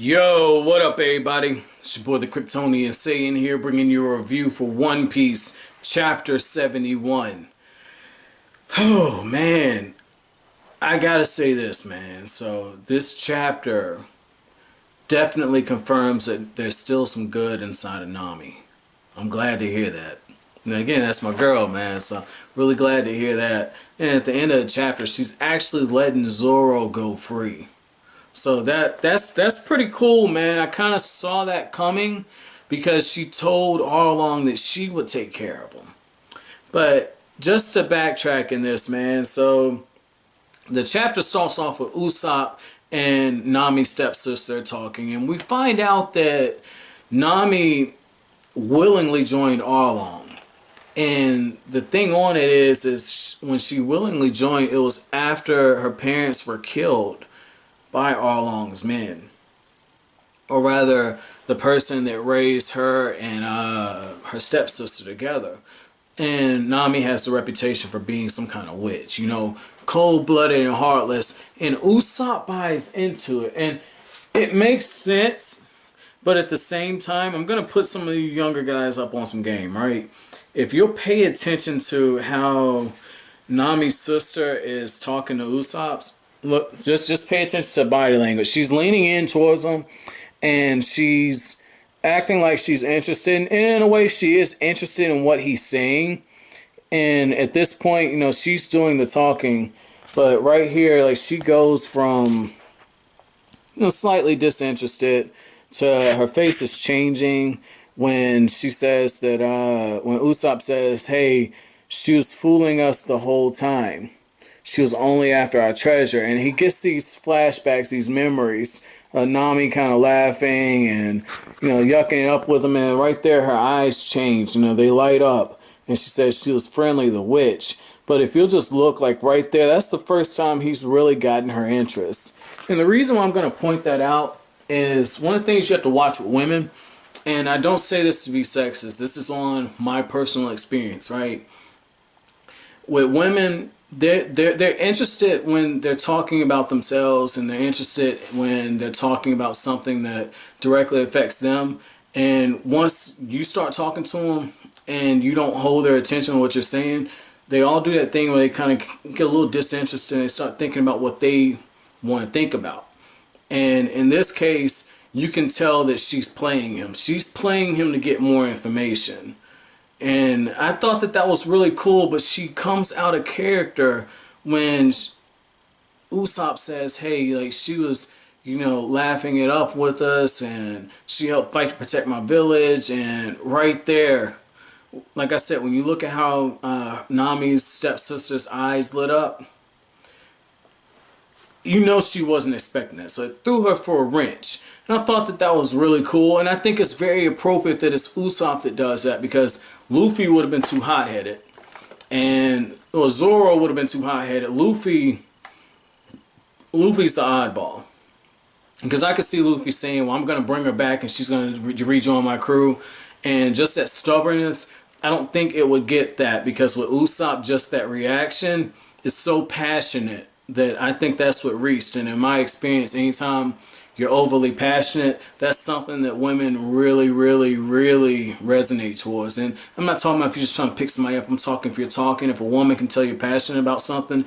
Yo, what up, everybody? It's your boy, the Kryptonian Saiyan here, bringing you a review for One Piece, Chapter 71. Oh, man. I gotta say this, man. So, this chapter definitely confirms that there's still some good inside of Nami. I'm glad to hear that. And again, that's my girl, man. So, really glad to hear that. And at the end of the chapter, she's actually letting Zoro go free. So that's pretty cool, man. I kind of saw that coming because she told Arlong that she would take care of him. But just to backtrack in this, man. So the chapter starts off with Usopp and Nami's stepsister talking, and we find out that Nami willingly joined Arlong. And the thing on it is when she willingly joined, it was after her parents were killed by Arlong's men, or rather the person that raised her and her stepsister together. And Nami has the reputation for being some kind of witch, you know, cold-blooded and heartless, and Usopp buys into it, and it makes sense. But at the same time, I'm gonna put some of you younger guys up on some game, right? If you'll pay attention to how Nami's sister is talking to Usopp's, look, just pay attention to body language. She's leaning in towards him, and she's acting like she's interested. And in a way, she is interested in what he's saying. And at this point, you know, she's doing the talking. But right here, like, she goes from, you know, slightly disinterested to her face is changing when she says that, when Usopp says, hey, she was fooling us the whole time. She was only after our treasure. And he gets these flashbacks, these memories. Nami kind of laughing and, you know, yucking it up with him. And right there, her eyes change. You know, they light up. And she says she was friendly, the witch. But if you'll just look, like right there, that's the first time he's really gotten her interest. And the reason why I'm going to point that out is one of the things you have to watch with women. And I don't say this to be sexist. This is on my personal experience, right? With women, they're interested when they're talking about themselves, and they're interested when they're talking about something that directly affects them. And once you start talking to them and you don't hold their attention on what you're saying, they all do that thing where they kind of get a little disinterested and they start thinking about what they want to think about. And in this case, you can tell that she's playing him. She's playing him to get more information. And I thought that that was really cool, but she comes out of character when Usopp says, hey, like, she was, you know, laughing it up with us, and she helped fight to protect my village. And right there, like I said, when you look at how Nami's stepsister's eyes lit up, you know she wasn't expecting that. So it threw her for a wrench. And I thought that that was really cool. And I think it's very appropriate that it's Usopp that does that, because Luffy would have been too hot-headed. And Zoro would have been too hot-headed. Luffy's the oddball. Because I could see Luffy saying, well, I'm going to bring her back and she's going to rejoin my crew. And just that stubbornness, I don't think it would get that. Because with Usopp, just that reaction is so passionate that I think that's what reached. And in my experience, anytime you're overly passionate, that's something that women really, really, really resonate towards. And I'm not talking about if you're just trying to pick somebody up. I'm talking if you're talking. If a woman can tell you're passionate about something,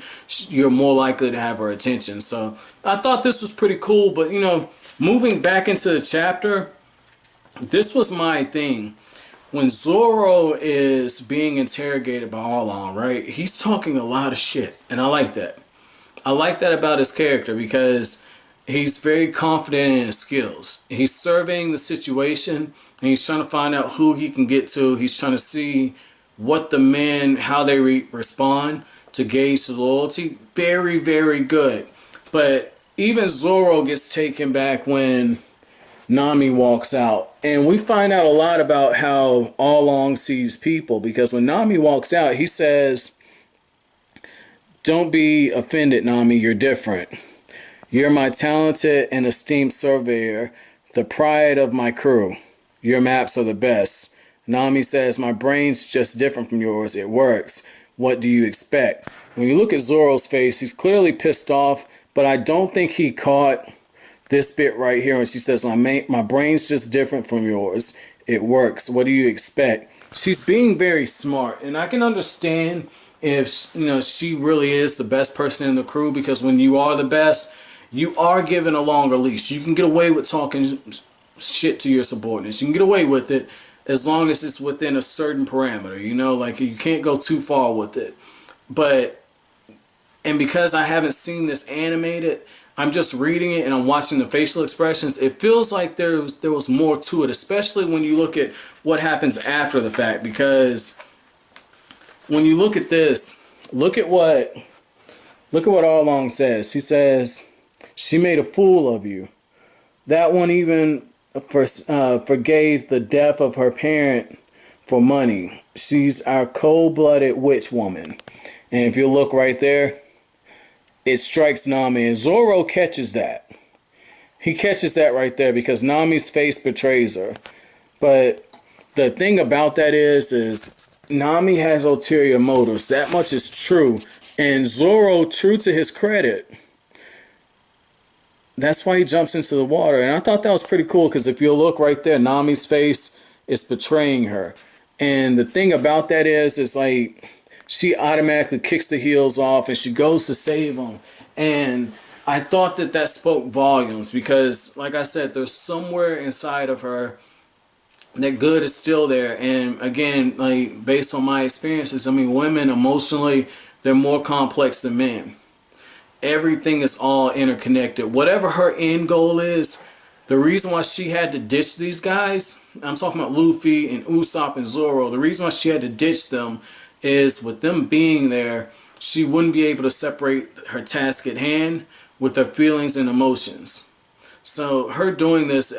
you're more likely to have her attention. So I thought this was pretty cool. But, you know, moving back into the chapter, this was my thing. When Zoro is being interrogated by Arlong, right, he's talking a lot of shit. And I like that. I like that about his character, because he's very confident in his skills. He's surveying the situation, and he's trying to find out who he can get to. He's trying to see what the men, how they respond to gauge the loyalty. Very, very good. But even Zoro gets taken back when Nami walks out. And we find out a lot about how Arlong sees people, because when Nami walks out, he says, don't be offended, Nami, you're different. You're my talented and esteemed surveyor, the pride of my crew. Your maps are the best. Nami says, my brain's just different from yours. It works. What do you expect? When you look at Zoro's face, he's clearly pissed off, but I don't think he caught this bit right here, and she says, my brain's just different from yours. It works. What do you expect? She's being very smart, and I can understand if she really is the best person in the crew, because when you are the best, you are given a longer leash. You can get away with talking shit to your subordinates. You can get away with it as long as it's within a certain parameter. Like you can't go too far with it. And because I haven't seen this animated, I'm just reading it and I'm watching the facial expressions. It feels like there was more to it, especially when you look at what happens after the fact. Because when you look at this, look at what Arlong says. He says, "She made a fool of you. That one even forgave the death of her parent for money. She's our cold-blooded witch woman." And if you look right there, it strikes Nami, and Zoro catches that. He catches that right there because Nami's face betrays her. But the thing about that is Nami has ulterior motives. That much is true. And Zoro, true to his credit, that's why he jumps into the water. And I thought that was pretty cool because if you look right there, Nami's face is betraying her. And the thing about that is like, she automatically kicks the heels off and she goes to save him. And I thought that spoke volumes because, like I said, there's somewhere inside of her that good is still there. And again, like based on my experiences, I mean, women emotionally, they're more complex than men. Everything is all interconnected. Whatever her end goal is, the reason why she had to ditch these guys, I'm talking about Luffy and Usopp and Zoro, the reason why she had to ditch them is with them being there, she wouldn't be able to separate her task at hand with her feelings and emotions. So her doing this,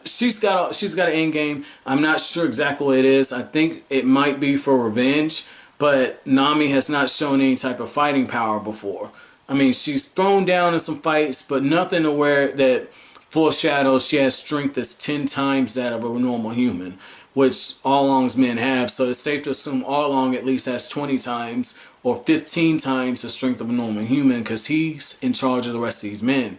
she's got an end game. I'm not sure exactly what it is. I think it might be for revenge, but Nami has not shown any type of fighting power before. I mean, she's thrown down in some fights, but nothing to where that foreshadows she has strength that's 10 times that of a normal human, which Arlong's men have. So it's safe to assume Arlong at least has 20 times or 15 times the strength of a normal human because he's in charge of the rest of these men.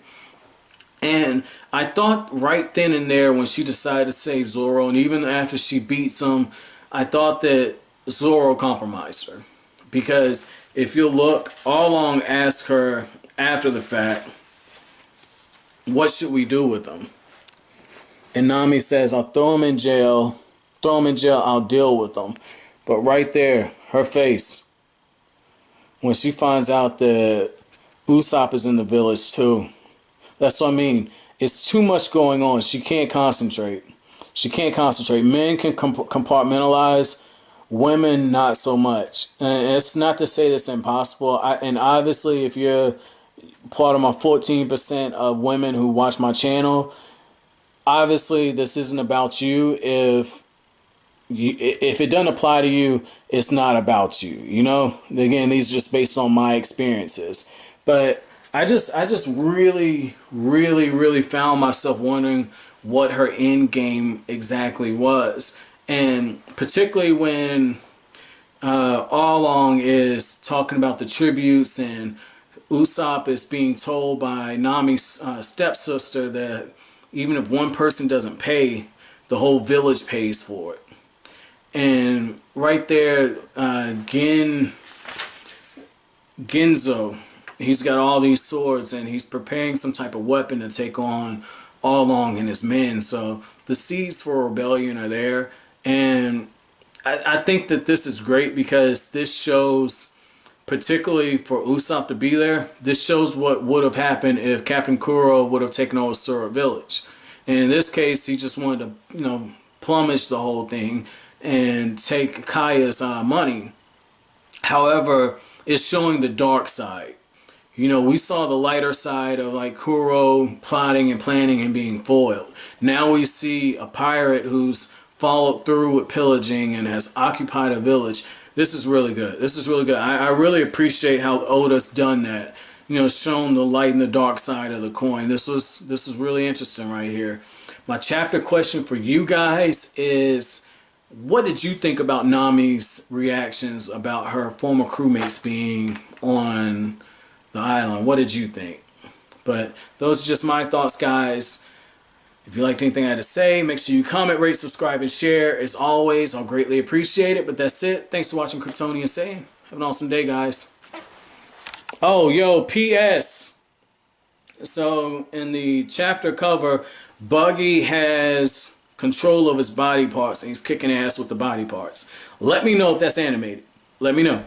And I thought right then and there when she decided to save Zoro, and even after she beats him, I thought that Zoro compromised her. Because if you look, Arlong asked her after the fact, what should we do with him? And Nami says, I'll throw him in jail. Throw him in jail, I'll deal with him. But right there, her face, when she finds out that Usopp is in the village too. That's what I mean. It's too much going on. She can't concentrate. She can't concentrate. Men can compartmentalize. Women, not so much. And it's not to say that's impossible. And obviously, if you're part of my 14% of women who watch my channel, obviously this isn't about you. If it doesn't apply to you, it's not about you. Again, these are just based on my experiences. But I just really, really, really found myself wondering what her end game exactly was. And particularly when Arlong is talking about the tributes and Usopp is being told by Nami's stepsister that even if one person doesn't pay, the whole village pays for it. And right there, Genzo, he's got all these swords and he's preparing some type of weapon to take on Arlong and his men. So the seeds for rebellion are there. And I think that this is great because this shows, particularly for Usopp to be there, this shows what would have happened if Captain Kuro would have taken over Surah Village. And in this case, he just wanted to, plumage the whole thing and take Kaya's money. However, it's showing the dark side. We saw the lighter side of like Kuro plotting and planning and being foiled. Now we see a pirate who's followed through with pillaging and has occupied a village. This is really good. This is really good. I really appreciate how Oda's done that. Shown the light and the dark side of the coin. This was really interesting right here. My chapter question for you guys is, what did you think about Nami's reactions about her former crewmates being on the island? What did you think? But those are just my thoughts, guys. If you liked anything I had to say, make sure you comment, rate, subscribe, and share. As always, I'll greatly appreciate it. But that's it. Thanks for watching Kryptonian Saying. Have an awesome day, guys. Oh, yo, P.S. So, in the chapter cover, Buggy has control of his body parts, and he's kicking ass with the body parts. Let me know if that's animated. Let me know.